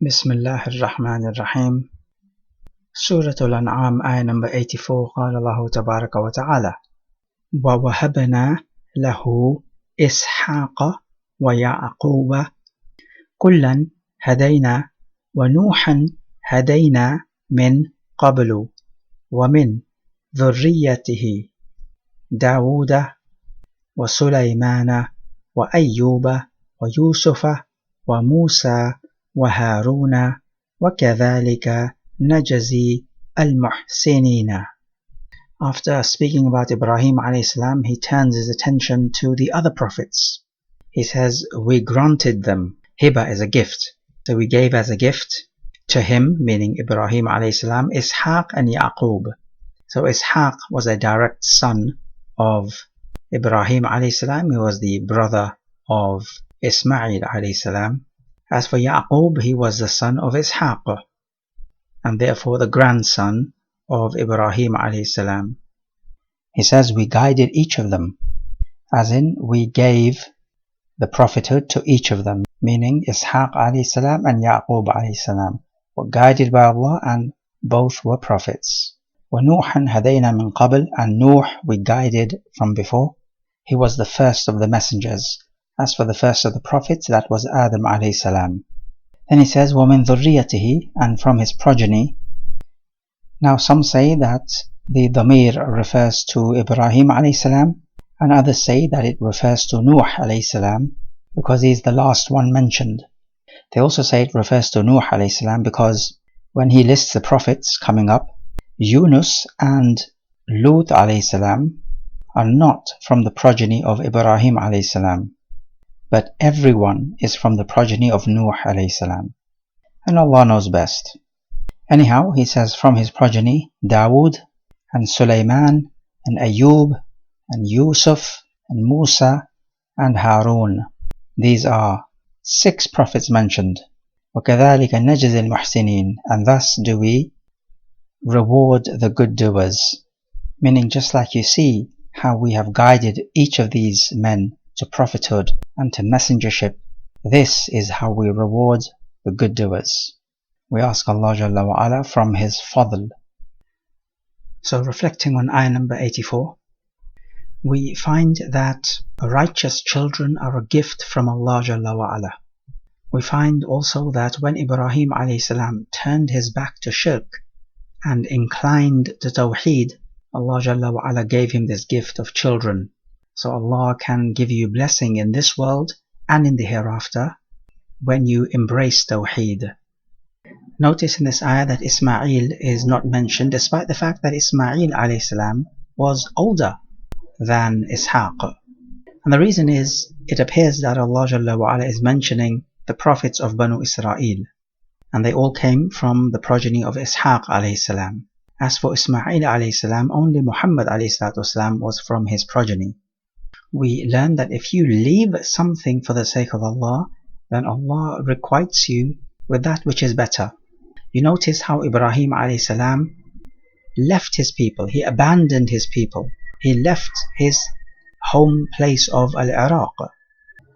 Bismillah ar-Rahman ar-Rahim. Surah Al-An'am, ayah number 84. قال الله تبارك وتعالى: وَوَهَبْنَا لَهُ إِسْحَاقَ وَيَعْقُوبَ كُلًّا هَدَيْنَا وَنُوحًا هَدَيْنَا مِنْ قَبْلُ وَمِنْ ذُرِّيَّتِهِ داود وسليمان وأيوب ويوسف وموسى وهارون وكذلك نجزي المحسنين. After speaking about Ibrahim alayhi salam, he turns his attention to the other prophets. He says, we granted them. Hiba is a gift. So we gave as a gift to him, meaning Ibrahim alayhi salam, Ishaq and Yaqub. So Ishaq was a direct son of Ibrahim alayhi salam. He was the brother of Ismail alayhi salam. As for Yaqub, he was the son of Ishaq, and therefore the grandson of Ibrahim alayhi salam. He says, we guided each of them, as in we gave the prophethood to each of them, meaning Ishaq alayhi salam and Yaqub alayhi salam were guided by Allah, and both were prophets. وَنُوحًا هَدَيْنَا مِنْ قَبْلِ, and Nuh we guided from before. He was the first of the messengers. As for the first of the prophets, that was Adam alayhi salam. Then he says, وَمِنْ ذُرِّيَّتِهِ, and from his progeny. Now some say that the dhamir refers to Ibrahim alayhi salam, and others say that it refers to Nuh alayhi salam, because he is the last one mentioned. They also say it refers to Nuh alayhi salam because when he lists the prophets coming up, Yunus and Lut alayhi salam are not from the progeny of Ibrahim alayhi salam, but everyone is from the progeny of Nuh alayhi salam, and Allah knows best. Anyhow, he says from his progeny Dawood and Sulaiman and Ayub and Yusuf and Musa and Harun. These are 6 prophets mentioned. وَكَذَلِكَ نَجْزِي الْمُحْسِنِينَ, and thus do we reward the good doers. Meaning, just like you see how we have guided each of these men to prophethood and to messengership, this is how we reward the good doers. We ask Allah Jalla wa Ala from his fadl. So reflecting on ayah number 84, we find that righteous children are a gift from Allah Jalla wa Ala. We find also that when Ibrahim alayhi salam turned his back to shirk and inclined to tawheed, Allah Jalla wa Ala gave him this gift of children. So Allah can give you blessing in this world and in the hereafter when you embrace tawheed. Notice in this ayah that Ismail is not mentioned, despite the fact that Ismail alayhi salam was older than Ishaq. And the reason is, it appears that Allah Jalla wa Ala is mentioning the prophets of Banu Israel, and they all came from the progeny of Ishaq alayhi salam. As for Ismail alayhi salam, only Muhammad alayhi salatu wasalam was from his progeny. We learn that if you leave something for the sake of Allah, then Allah requites you with that which is better. You notice how Ibrahim alayhi salam left his people, he abandoned his people, he left his home place of Al-Iraq,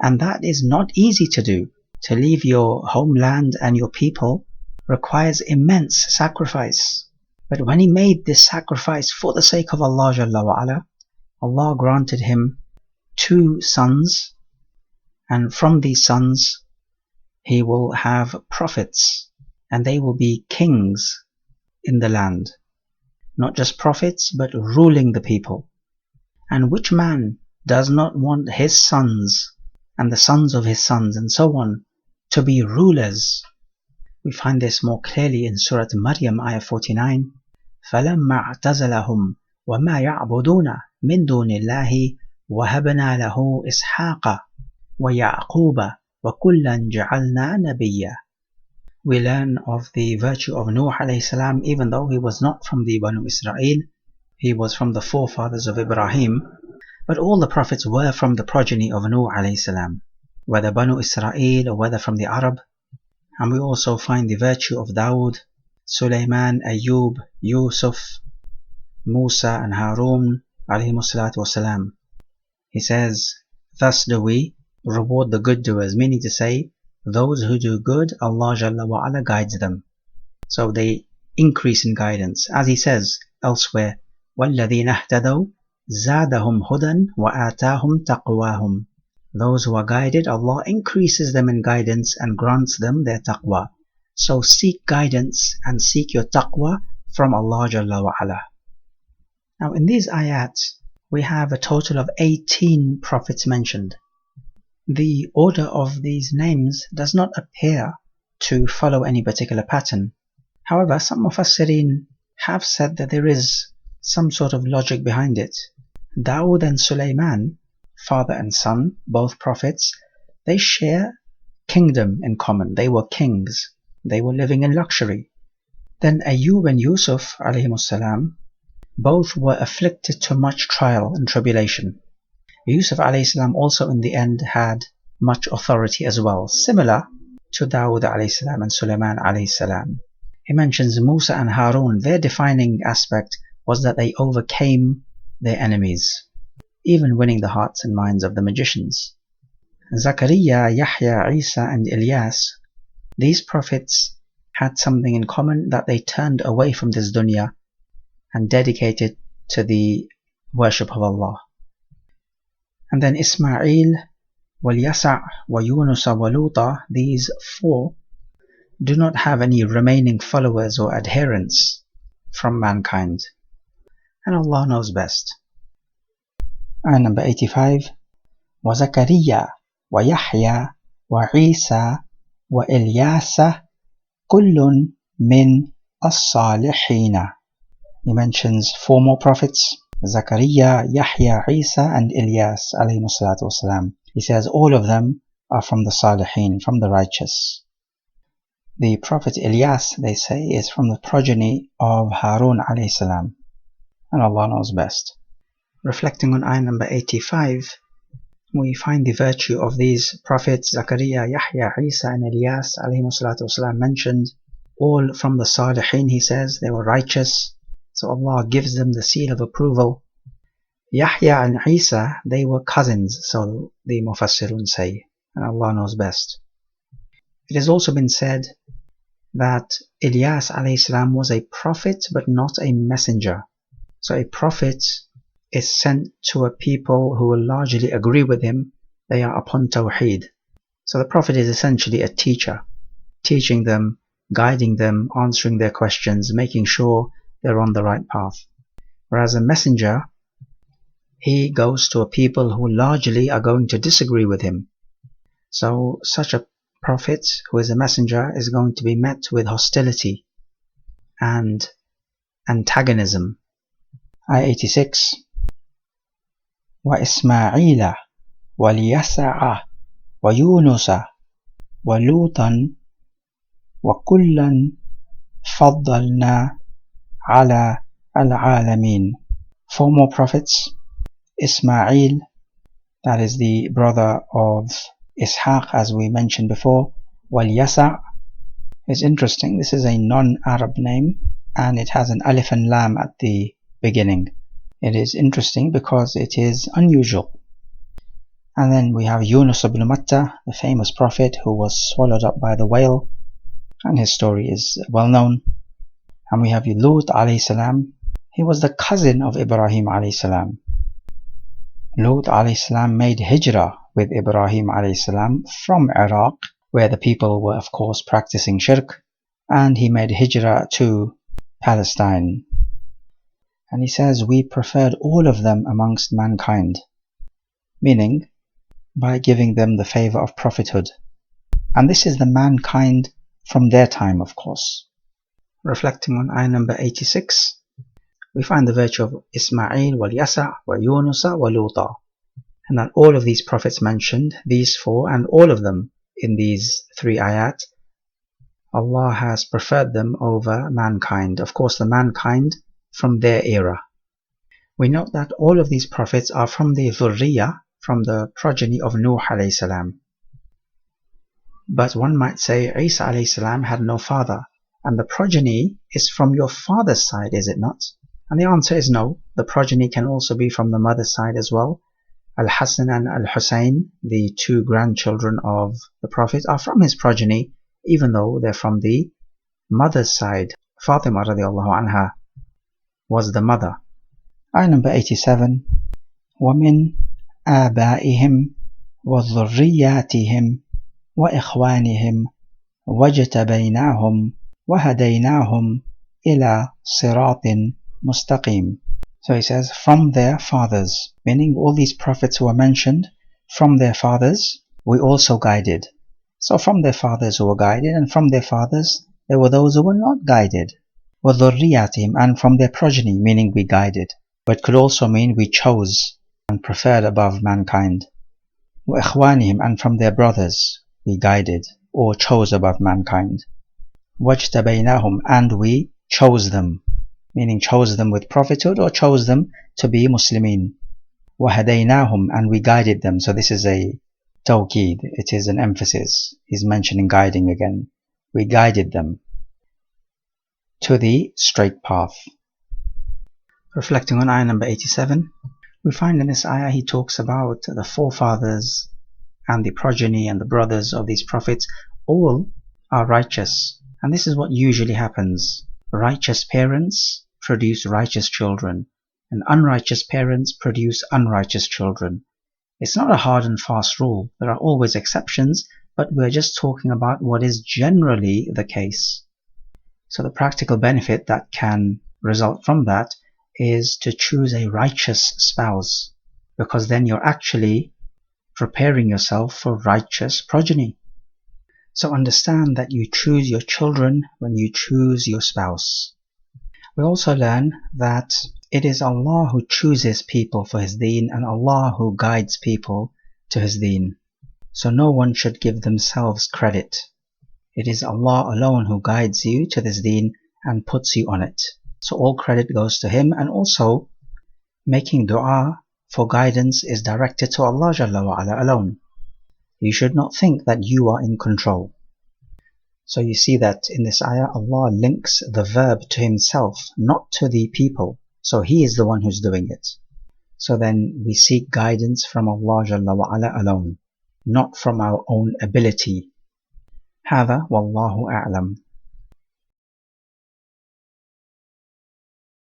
and that is not easy to do. To leave your homeland and your people requires immense sacrifice. But when he made this sacrifice for the sake of Allah Jalla wa Ala, Allah granted him 2 sons, and from these sons he will have prophets, and they will be kings in the land. Not just prophets, but ruling the people. And which man does not want his sons and the sons of his sons and so on to be rulers? We find this more clearly in Surah Maryam, ayah 49. فَلَمَّا اعْتَزَلَهُمْ وَمَا يَعْبُدُونَ مِن دُونِ اللَّهِ وَهَبْنَا لَهُ إِسْحَاقَ وَيَعْقُوبَ وَكُلًّا جَعَلْنَا نَبِيًّا. We learn of the virtue of Nuh alayhi salam, even though he was not from the Banu Israel, he was from the forefathers of Ibrahim, but all the prophets were from the progeny of Nuh alayhi salam, whether Banu Israel or whether from the Arab. And we also find the virtue of Dawood, Sulaiman, Ayub, Yusuf, Musa and Harun alayhimu salatu wasalam. He says, thus do we reward the good doers, meaning to say, those who do good, Allah Jalla wa Ala guides them. So they increase in guidance. As He says elsewhere, وَالَّذِينَ اهْتَدَوْا زَادَهُمْ هُدًى وَآتَاهُمْ تَقْوَاهُمْ. Those who are guided, Allah increases them in guidance and grants them their taqwa. So seek guidance and seek your taqwa from Allah Jalla wa Ala. Now in these ayat, we have a total of 18 prophets mentioned. The order of these names does not appear to follow any particular pattern. However, some Mufassirin have said that there is some sort of logic behind it. Dawood and Sulaiman, father and son, both prophets, they share kingdom in common. They were kings. They were living in luxury. Then Ayub and Yusuf alayhimussalam, both were afflicted to much trial and tribulation. Yusuf alayhisalam also in the end had much authority as well, similar to Dawood alayhisalam and Sulaiman alayhisalam. He mentions Musa and Harun. Their defining aspect was that they overcame their enemies, even winning the hearts and minds of the magicians. Zakaria, Yahya, Isa and Ilyas, these prophets had something in common, that they turned away from this dunya and dedicated to the worship of Allah. And then Ismail, Wal-Yasa' wa Yunus wa Luta, these four do not have any remaining followers or adherents from mankind, and Allah knows best. Ayah number 85, wa Zakariya wa Yahya wa Isa wa Ilyasa kullun min as-salihina. He mentions four more prophets, Zakaria, Yahya, Isa and Ilyas alayhimus salatu wasalam. He says all of them are from the Salihin, from the righteous. The prophet Ilyas, they say, is from the progeny of Harun alayhi salam, and Allah knows best. Reflecting on ayah number 85, we find the virtue of these prophets, Zakaria, Yahya, Isa and Ilyas alayhimus salatu wasalam, mentioned, all from the Salihin. He says they were righteous, so Allah gives them the seal of approval. Yahya and Isa, they were cousins, so the Mufassirun say, and Allah knows best. It has also been said that Ilyas alayhi salam was a prophet but not a messenger. So a prophet is sent to a people who will largely agree with him. They are upon Tawheed. So the prophet is essentially a teacher, teaching them, guiding them, answering their questions, making sure they're on the right path. Whereas a messenger, he goes to a people who largely are going to disagree with him. So such a prophet who is a messenger is going to be met with hostility and antagonism. Ayah 86, wa Ismaila wa Yasa'a wa Yunusa wa Lutan wa kullan faddalna ala al-alamin. Four more prophets, Ismail, that is the brother of Ishaq, as we mentioned before. Wal-Yasa' is interesting. This is a non-Arab name and it has an alif and lam at the beginning. It is interesting because it is unusual. And then we have Yunus ibn Matta, the famous prophet who was swallowed up by the whale, and his story is well known. And we have Lut alayhi salam. He was the cousin of Ibrahim alayhi salam. Lut alayhi salam made hijrah with Ibrahim alayhi salam from Iraq, where the people were of course practicing shirk, and he made hijrah to Palestine. And he says, we preferred all of them amongst mankind, meaning by giving them the favor of prophethood. And this is the mankind from their time, of course. Reflecting on ayah number 86, we find the virtue of Ismail, Wal-Yasa' wa Yunusa wa Luta, and that all of these prophets mentioned, these four, and all of them in these three ayat, Allah has preferred them over mankind. Of course, the mankind from their era. We note that all of these prophets are from the dhurriya, from the progeny of Nuh alayhi salam. But one might say Isa alayhi salam had no father, and the progeny is from your father's side, is it not? And the answer is no. The progeny can also be from the mother's side as well. Al-Hassan and Al-Hussein, the two grandchildren of the Prophet, are from his progeny, even though they're from the mother's side. Fatima radiallahu anha was the mother. Ayah number 87. وَمِنْ آبَائِهِمْ وَذُرِّيَّاتِهِمْ وَإِخْوَانِهِمْ وَاجْتَبَيْنَاهُمْ وَهَدَيْنَاهُمْ إِلَى صِرَاطٍ مُسْتَقِيمٍ. So he says, from their fathers, meaning all these prophets who are mentioned, from their fathers we also guided. So from their fathers who were guided, and from their fathers there were those who were not guided. وَذُرِّيَّاتِهِمْ, and from their progeny, meaning we guided. But it could also mean we chose and preferred above mankind. وَإِخْوَانِهِمْ, and from their brothers we guided or chose above mankind. وَاجْتَبَيْنَاهُمْ, and we chose them, meaning chose them with prophethood or chose them to be Muslimin. وَهَدَيْنَاهُمْ, and we guided them. So this is a tawqeed, it is an emphasis. He's mentioning guiding again. We guided them to the straight path. Reflecting on ayah number 87, we find in this ayah he talks about the forefathers and the progeny and the brothers of these prophets. All are righteous, and this is what usually happens. Righteous parents produce righteous children, and unrighteous parents produce unrighteous children. It's not a hard and fast rule. There are always exceptions, but we're just talking about what is generally the case. So the practical benefit that can result from that is to choose a righteous spouse, because then you're actually preparing yourself for righteous progeny. So understand that you choose your children when you choose your spouse. We also learn that it is Allah who chooses people for His deen and Allah who guides people to His deen. So no one should give themselves credit. It is Allah alone who guides you to this deen and puts you on it. So all credit goes to Him, and also making dua for guidance is directed to Allah Jalla wa Ala alone. You should not think that you are in control. So you see that in this ayah Allah links the verb to Himself, not to the people. So He is the one who's doing it. So then we seek guidance from Allah Jalla wa Ala alone, not from our own ability. هذا والله أعلم.